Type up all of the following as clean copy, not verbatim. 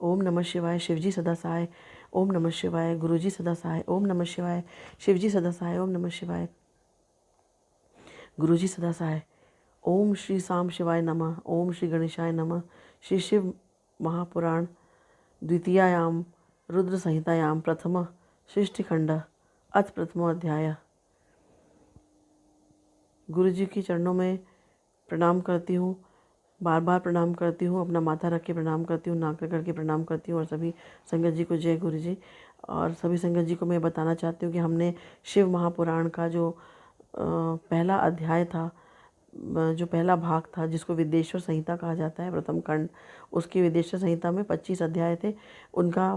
ओम नमः शिवाय। शिवजी सदा सहाय। ओम नमः शिवाय। गुरुजी सदा सहाय। ओम नमः शिवाय। शिवजी सदा सहाय। ओम नमः शिवाय। गुरुजी सदा सहाय। ओम श्री साम शिवाय नमः। ओम श्री गणेशाय नमः। श्री शिव महापुराण द्वितीयायाम रुद्र संहितायाम प्रथम सृष्टिखंड अथ प्रथमो अध्याय। गुरुजी के चरणों में प्रणाम करती हूँ, बार बार प्रणाम करती हूँ, अपना माथा रख के प्रणाम करती हूँ, नाक रगड़ के प्रणाम करती हूँ। और सभी संगत जी को जय गुरु जी। और सभी संगत जी को मैं बताना चाहती हूँ कि हमने शिव महापुराण का जो पहला अध्याय था, जो पहला भाग था, जिसको विदेश्वर संहिता कहा जाता है, प्रथम खंड, उसकी विदेश्वर संहिता में 25 अध्याय थे। उनका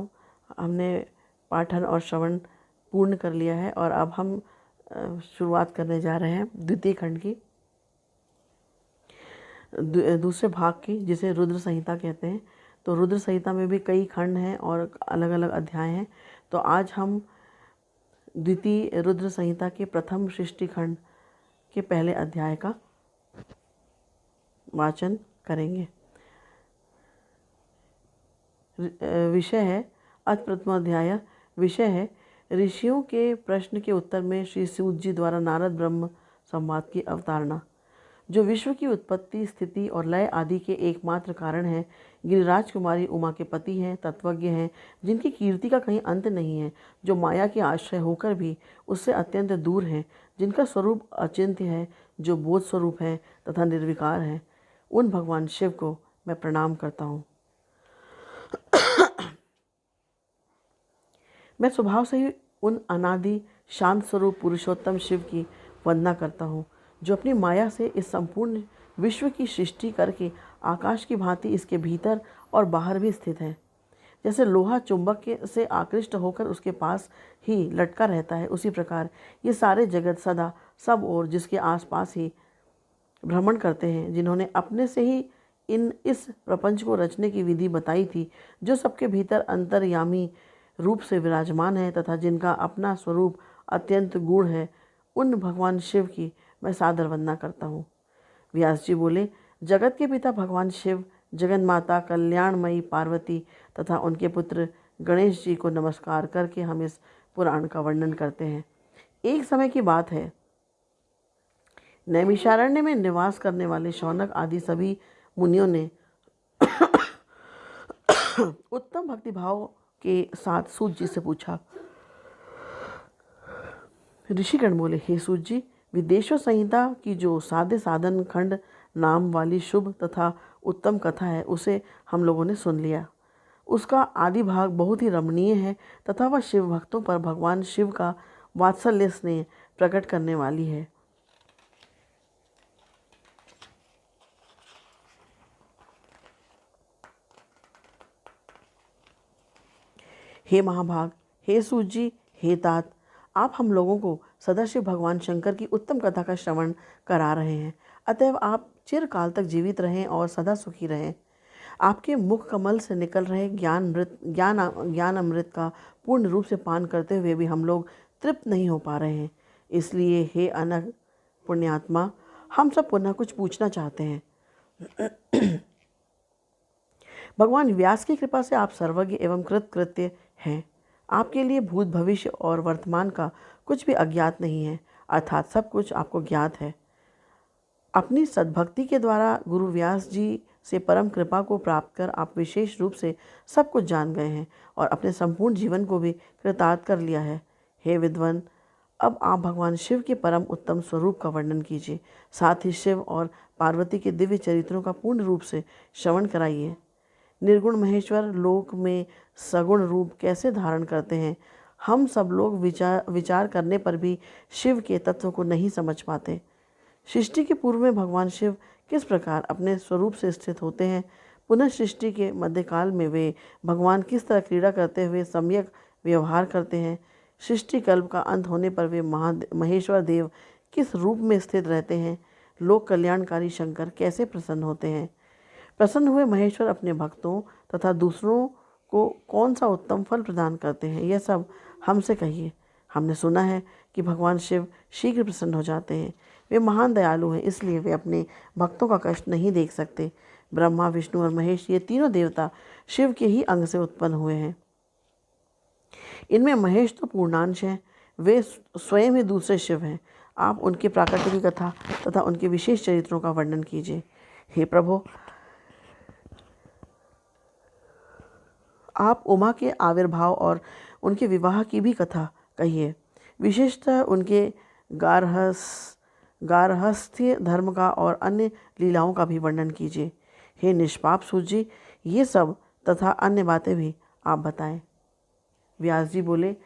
हमने पाठन और श्रवण पूर्ण कर लिया है। और अब हम शुरुआत करने जा रहे हैं द्वितीय खंड की, दूसरे भाग की, जिसे रुद्र संहिता कहते हैं। तो रुद्र संहिता में भी कई खंड हैं और अलग अलग अध्याय हैं। तो आज हम द्वितीय रुद्र संहिता के प्रथम सृष्टि खंड के पहले अध्याय का वाचन करेंगे। विषय है अथ प्रथम अध्याय। विषय है ऋषियों के प्रश्न के उत्तर में श्री सूत जी द्वारा नारद ब्रह्म संवाद की अवतारणा। जो विश्व की उत्पत्ति, स्थिति और लय आदि के एकमात्र कारण है, गिरिराज कुमारी उमा के पति हैं, तत्वज्ञ हैं, जिनकी कीर्ति का कहीं अंत नहीं है, जो माया के आश्रय होकर भी उससे अत्यंत दूर हैं, जिनका स्वरूप अचिंत्य है, जो बोध स्वरूप है तथा निर्विकार है, उन भगवान शिव को मैं प्रणाम करता हूँ। मैं स्वभाव से ही उन अनादि शांत स्वरूप पुरुषोत्तम शिव की वंदना करता हूँ, जो अपनी माया से इस संपूर्ण विश्व की सृष्टि करके आकाश की भांति इसके भीतर और बाहर भी स्थित है। जैसे लोहा चुंबक से आकृष्ट होकर उसके पास ही लटका रहता है, उसी प्रकार ये सारे जगत सदा सब ओर जिसके आसपास ही भ्रमण करते हैं, जिन्होंने अपने से ही इस प्रपंच को रचने की विधि बताई थी, जो सबके भीतर अंतर्यामी रूप से विराजमान है तथा जिनका अपना स्वरूप अत्यंत गूढ़ है, उन भगवान शिव की मैं सादर वंदना करता हूँ। व्यास जी बोले, जगत के पिता भगवान शिव, जगन माता कल्याणमयी पार्वती तथा उनके पुत्र गणेश जी को नमस्कार करके हम इस पुराण का वर्णन करते हैं। एक समय की बात है, नैमिषारण्य में निवास करने वाले शौनक आदि सभी मुनियों ने उत्तम भक्तिभाव के साथ सूत जी से पूछा। ऋषिगण बोले, हे सूत जी, विदेश्वर संहिता की जो साधे साधन खंड नाम वाली शुभ तथा उत्तम कथा है, उसे हम लोगों ने सुन लिया। उसका आदि भाग बहुत ही रमणीय है तथा वह शिव भक्तों पर भगवान शिव का वात्सल्य स्नेह प्रकट करने वाली है। हे महाभाग, हे सूत जी, हे तात, आप हम लोगों को सदाशिव भगवान शंकर की उत्तम कथा का श्रवण करा रहे हैं। अतएव आप चिरकाल तक जीवित रहें और सदा सुखी रहें। आपके मुख कमल से निकल रहे ज्ञान अमृत का पूर्ण रूप से पान करते हुए भी हम लोग तृप्त नहीं हो पा रहे हैं। इसलिए हे अनग पुण्यात्मा, हम सब पुनः कुछ पूछना चाहते हैं। भगवान व्यास की कृपा से आप सर्वज्ञ एवं कृतकृत्य हैं। आपके लिए भूत भविष्य और वर्तमान का कुछ भी अज्ञात नहीं है, अर्थात सब कुछ आपको ज्ञात है। अपनी सद्भक्ति के द्वारा गुरु व्यास जी से परम कृपा को प्राप्त कर आप विशेष रूप से सब कुछ जान गए हैं और अपने संपूर्ण जीवन को भी कृतार्थ कर लिया है। हे विद्वान, अब आप भगवान शिव के परम उत्तम स्वरूप का वर्णन कीजिए, साथ ही शिव और पार्वती के दिव्य चरित्रों का पूर्ण रूप से श्रवण कराइए। निर्गुण महेश्वर लोक में सगुण रूप कैसे धारण करते हैं, हम सब लोग विचार करने पर भी शिव के तत्व को नहीं समझ पाते। सृष्टि के पूर्व में भगवान शिव किस प्रकार अपने स्वरूप से स्थित होते हैं, पुनः सृष्टि के मध्यकाल में वे भगवान किस तरह क्रीड़ा करते हुए सम्यक व्यवहार करते हैं, सृष्टि कल्प का अंत होने पर वे महेश्वर देव किस रूप में स्थित रहते हैं, लोक कल्याणकारी शंकर कैसे प्रसन्न होते हैं, प्रसन्न हुए महेश्वर अपने भक्तों तथा दूसरों को कौन सा उत्तम फल प्रदान करते हैं, यह सब हमसे कहिए। हमने सुना है कि भगवान शिव शीघ्र प्रसन्न हो जाते हैं। वे महान दयालु हैं, इसलिए वे अपने भक्तों का कष्ट नहीं देख सकते। ब्रह्मा, विष्णु और महेश ये तीनों देवता शिव के ही अंग से उत्पन्न हुए हैं। इनमें महेश तो पूर्णांश हैं, वे स्वयं ही दूसरे शिव हैं। आप उनके प्राकट्य की कथा तथा उनके विशेष चरित्रों का वर्णन कीजिए। हे प्रभु, आप उमा के आविर्भाव और उनके विवाह की भी कथा कहिए। विशेषतः उनके गार्हस्थ्य धर्म का और अन्य लीलाओं का भी वर्णन कीजिए। हे निष्पाप सूत जी, ये सब तथा अन्य बातें भी आप बताएं। व्यास जी बोले,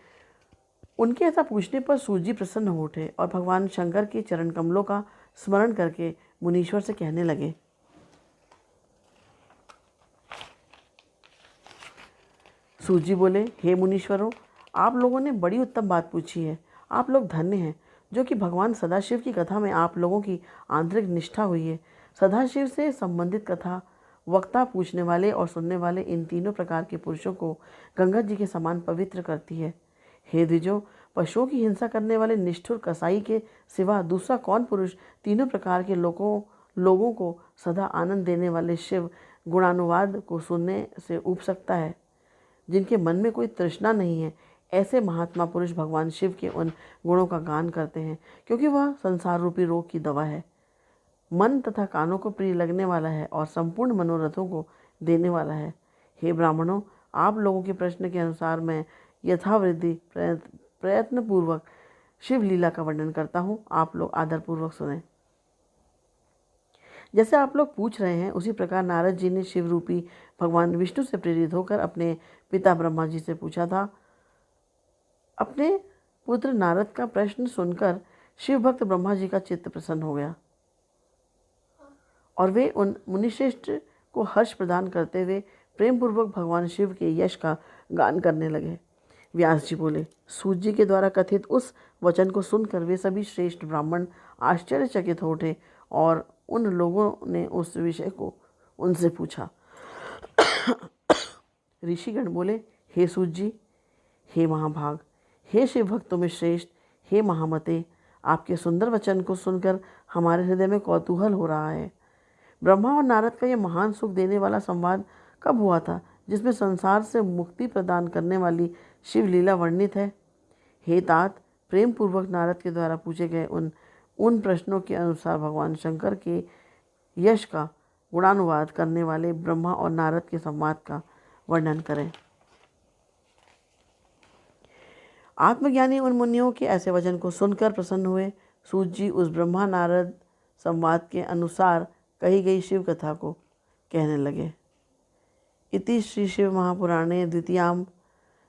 उनके ऐसा पूछने पर सूत जी प्रसन्न हो उठे और भगवान शंकर के चरण कमलों का स्मरण करके मुनीश्वर से कहने लगे, सूत जी बोले, हे मुनीश्वरों, आप लोगों ने बड़ी उत्तम बात पूछी है। आप लोग धन्य हैं जो कि भगवान सदाशिव की कथा में आप लोगों की आंतरिक निष्ठा हुई है। सदाशिव से संबंधित कथा वक्ता, पूछने वाले और सुनने वाले इन तीनों प्रकार के पुरुषों को गंगा जी के समान पवित्र करती है। हे द्विजों, पशुओं की हिंसा करने वाले निष्ठुर कसाई के सिवा दूसरा कौन पुरुष तीनों प्रकार के लोगों को सदा आनंद देने वाले शिव गुणानुवाद को सुनने से ऊब सकता है? जिनके मन में कोई तृष्णा नहीं है, ऐसे महात्मा पुरुष भगवान शिव के उन गुणों का गान करते हैं, क्योंकि वह संसार रूपी रोग की दवा है, मन तथा कानों को प्रिय लगने वाला है और संपूर्ण मनोरथों को देने वाला है। हे ब्राह्मणों, आप लोगों के प्रश्न के अनुसार मैं यथावृद्धि प्रयत्नपूर्वक शिव लीला का वर्णन करता हूँ। आप लोग आदरपूर्वक सुने। जैसे आप लोग पूछ रहे हैं, उसी प्रकार नारद जी ने शिव रूपी भगवान विष्णु से प्रेरित होकर अपने पिता ब्रह्मा जी से पूछा था। अपने पुत्र नारद का प्रश्न सुनकर शिव भक्त ब्रह्मा जी का चित्त प्रसन्न हो गया और वे उन मुनिश्रेष्ठ को हर्ष प्रदान करते हुए प्रेम पूर्वक भगवान शिव के यश का गान करने लगे। व्यास जी बोले, सूत जी के द्वारा कथित उस वचन को सुनकर वे सभी श्रेष्ठ ब्राह्मण आश्चर्यचकित हो उठे और उन लोगों ने उस विषय को उनसे पूछा। ऋषिगण बोले, हे सूत जी, हे महाभाग, हे शिव भक्तों में श्रेष्ठ, हे महामते, आपके सुंदर वचन को सुनकर हमारे हृदय में कौतूहल हो रहा है। ब्रह्मा और नारद का यह महान सुख देने वाला संवाद कब हुआ था, जिसमें संसार से मुक्ति प्रदान करने वाली शिव लीला वर्णित है? हे तात, प्रेम पूर्वक नारद के द्वारा पूछे गए उन प्रश्नों के अनुसार भगवान शंकर के यश का गुणानुवाद करने वाले ब्रह्मा और नारद के संवाद का वर्णन करें। आत्मज्ञानी उन मुनियों के ऐसे वचन को सुनकर प्रसन्न हुए। सूत जी उस ब्रह्मा नारद संवाद के अनुसार कही गई शिव कथा को कहने लगे। इति श्री शिव महापुराणे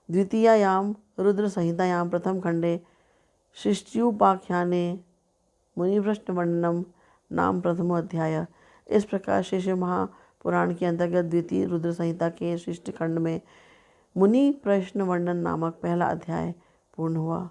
द्वितीयायाम रुद्र संहितायाम प्रथम खंडे सृष्ट्युपाख्याने मुनिप्रश्न वर्णनम नाम प्रथमो अध्याय। इस प्रकार श्री शिव महापुराण के अंतर्गत द्वितीय रुद्र संहिता के सृष्टि खंड में मुनि प्रश्न वर्णन नामक पहला अध्याय पूर्ण हुआ।